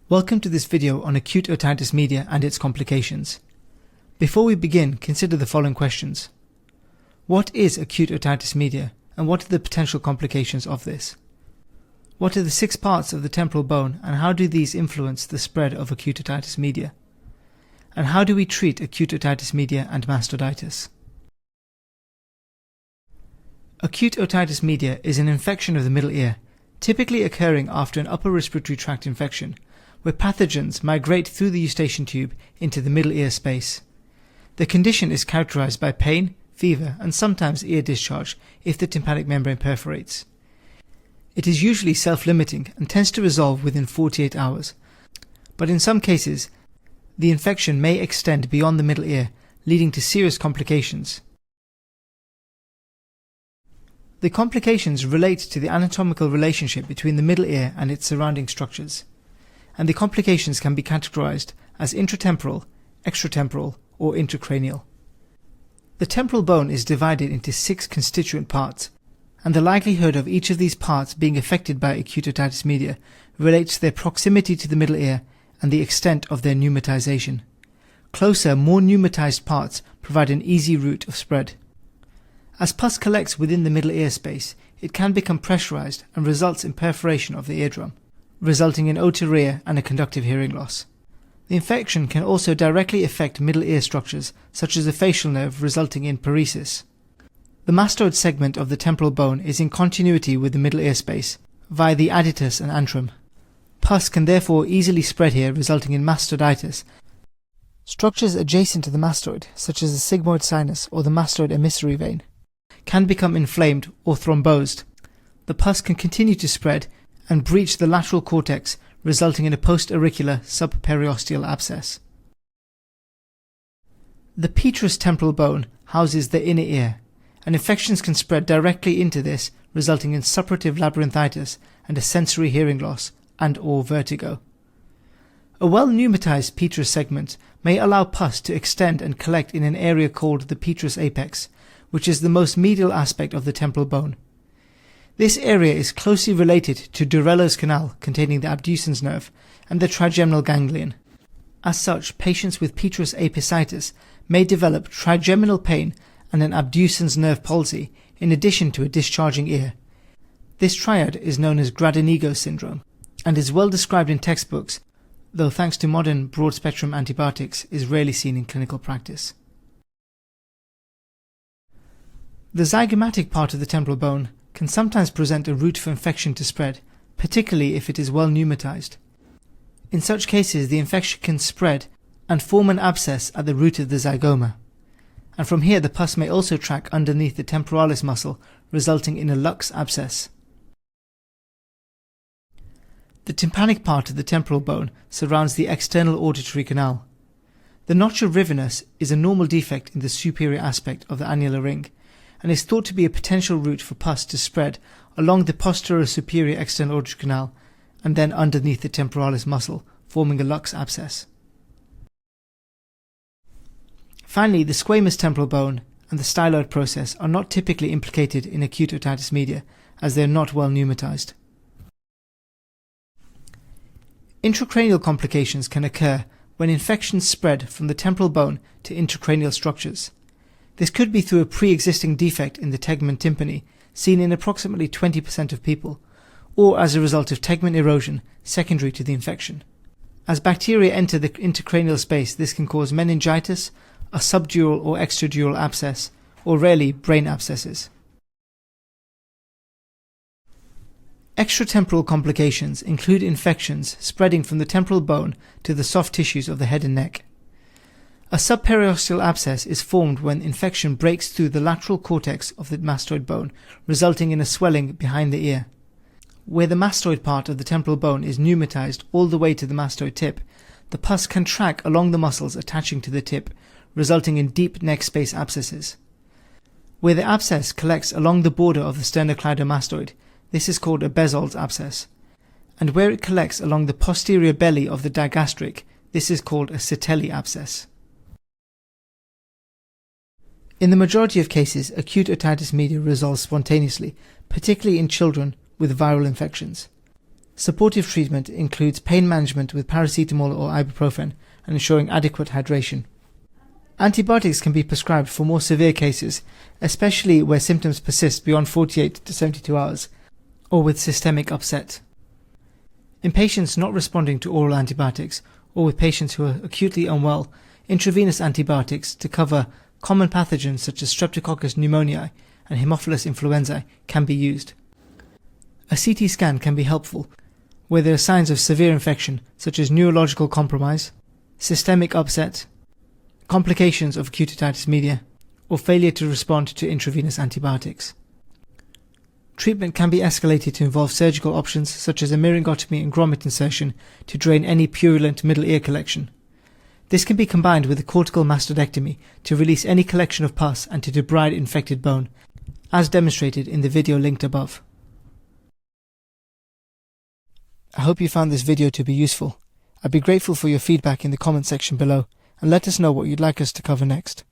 Welcome to this video on acute otitis media and its complications. Before we begin, consider the following questions. What is acute otitis media and what are the potential complications of this? What are the 6 parts of the temporal bone and how do these influence the spread of acute otitis media? And how do we treat acute otitis media and mastoiditis? Acute otitis media is an infection of the middle ear, typically occurring after an upper respiratory tract infection, where pathogens migrate through the eustachian tube into the middle ear space. The condition is characterized by pain, fever, and sometimes ear discharge if the tympanic membrane perforates. It is usually self-limiting and tends to resolve within 48 hours, but in some cases, the infection may extend beyond the middle ear, leading to serious complications. The complications relate to the anatomical relationship between the middle ear and its surrounding structures, and the complications can be categorized as intratemporal, extratemporal, or intracranial. The temporal bone is divided into 6 constituent parts, and the likelihood of each of these parts being affected by acute otitis media relates to their proximity to the middle ear and the extent of their pneumatization. Closer, more pneumatized parts provide an easy route of spread. As pus collects within the middle ear space, it can become pressurized and results in perforation of the eardrum, resulting in otorrhea and a conductive hearing loss. The infection can also directly affect middle ear structures, such as the facial nerve, resulting in paresis. The mastoid segment of the temporal bone is in continuity with the middle ear space, via the additus and antrum. Pus can therefore easily spread here, resulting in mastoiditis. Structures adjacent to the mastoid, such as the sigmoid sinus or the mastoid emissary vein, can become inflamed or thrombosed. The pus can continue to spread and breach the lateral cortex, resulting in a post-auricular subperiosteal abscess. The petrous temporal bone houses the inner ear, and infections can spread directly into this, resulting in suppurative labyrinthitis and a sensory hearing loss and/or vertigo. A well-pneumatized petrous segment may allow pus to extend and collect in an area called the petrous apex, which is the most medial aspect of the temporal bone. This area is closely related to Dorello's canal containing the abducens nerve and the trigeminal ganglion. As such, patients with petrous apicitis may develop trigeminal pain and an abducens nerve palsy in addition to a discharging ear. This triad is known as Gradenigo syndrome and is well described in textbooks, though thanks to modern broad-spectrum antibiotics is rarely seen in clinical practice. The zygomatic part of the temporal bone can sometimes present a route for infection to spread, particularly if it is well pneumatized. In such cases, the infection can spread and form an abscess at the root of the zygoma, and from here the pus may also track underneath the temporalis muscle, resulting in a lux abscess. The tympanic part of the temporal bone surrounds the external auditory canal. The notcha rivinus is a normal defect in the superior aspect of the annular ring, and is thought to be a potential route for pus to spread along the posterior superior external auditory canal and then underneath the temporalis muscle, forming a lux abscess. Finally, the squamous temporal bone and the styloid process are not typically implicated in acute otitis media, as they are not well pneumatized. Intracranial complications can occur when infections spread from the temporal bone to intracranial structures. This could be through a pre-existing defect in the tegmen tympani, seen in approximately 20% of people, or as a result of tegmen erosion secondary to the infection. As bacteria enter the intercranial space, this can cause meningitis, a subdural or extradural abscess, or rarely brain abscesses. Extratemporal complications include infections spreading from the temporal bone to the soft tissues of the head and neck. A subperiosteal abscess is formed when infection breaks through the lateral cortex of the mastoid bone, resulting in a swelling behind the ear. Where the mastoid part of the temporal bone is pneumatized all the way to the mastoid tip, the pus can track along the muscles attaching to the tip, resulting in deep neck space abscesses. Where the abscess collects along the border of the sternocleidomastoid, this is called a Bezold's abscess, and where it collects along the posterior belly of the digastric, this is called a Sitelli abscess. In the majority of cases, acute otitis media resolves spontaneously, particularly in children with viral infections. Supportive treatment includes pain management with paracetamol or ibuprofen and ensuring adequate hydration. Antibiotics can be prescribed for more severe cases, especially where symptoms persist beyond 48 to 72 hours, or with systemic upset. In patients not responding to oral antibiotics, or with patients who are acutely unwell, intravenous antibiotics to cover common pathogens such as Streptococcus pneumoniae and Haemophilus influenzae can be used. A CT scan can be helpful where there are signs of severe infection such as neurological compromise, systemic upset, complications of acute otitis media, or failure to respond to intravenous antibiotics. Treatment can be escalated to involve surgical options such as a myringotomy and grommet insertion to drain any purulent middle ear collection. This can be combined with a cortical mastodectomy to release any collection of pus and to debride infected bone, as demonstrated in the video linked above. I hope you found this video to be useful. I'd be grateful for your feedback in the comment section below, and let us know what you'd like us to cover next.